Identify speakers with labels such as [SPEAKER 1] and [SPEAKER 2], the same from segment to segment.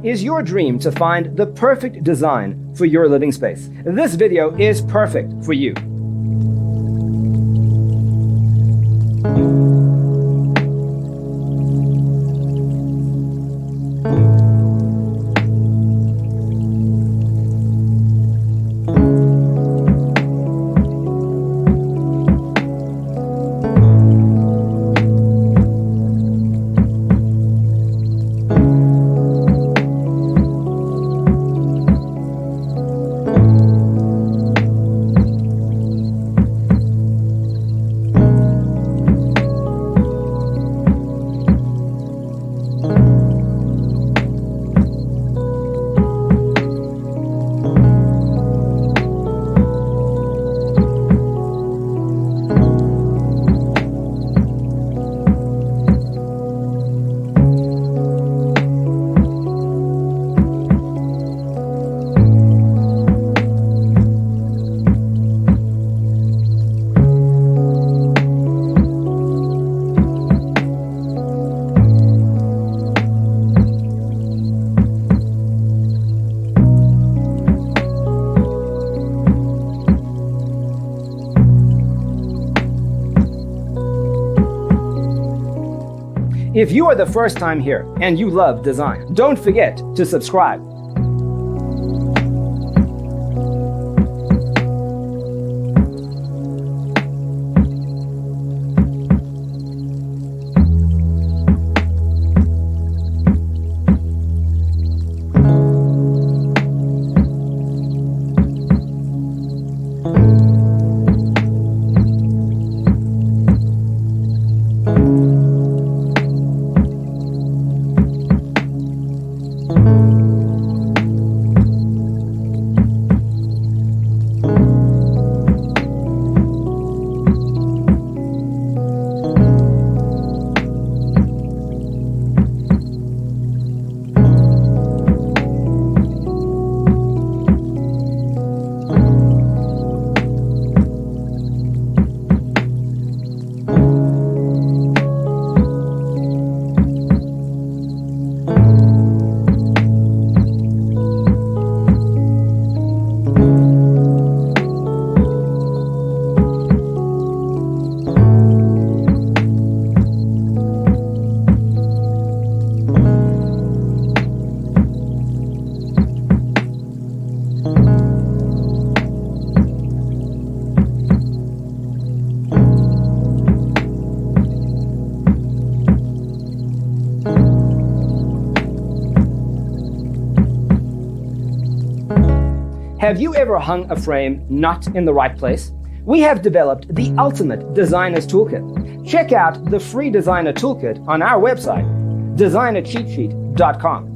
[SPEAKER 1] Is your dream to find the perfect design for your living space? This video is perfect for you. If you are the first time here and you love design, don't forget to subscribe. Have you ever hung a frame not in the right place? We have developed the ultimate designer's toolkit. Check out the free designer toolkit on our website, designercheatsheet.com.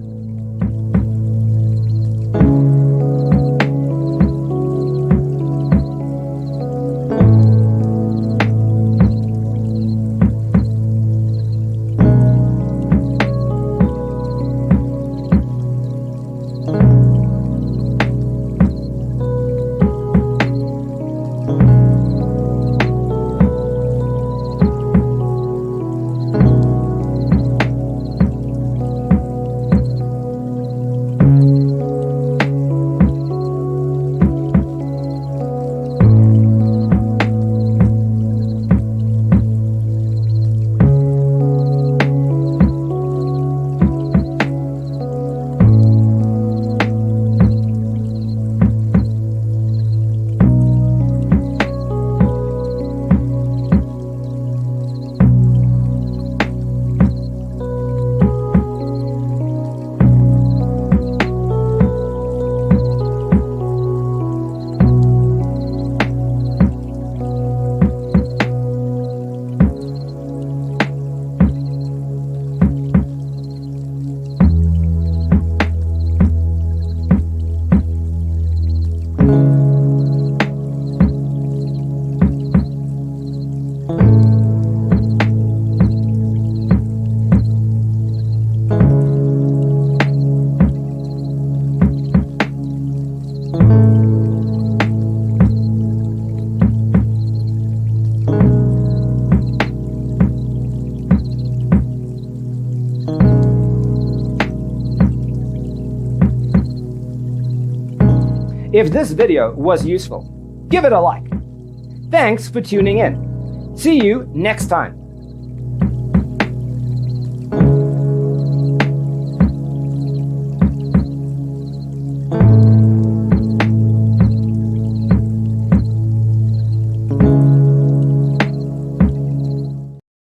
[SPEAKER 1] If this video was useful, give it a like. Thanks for tuning in. See you next time.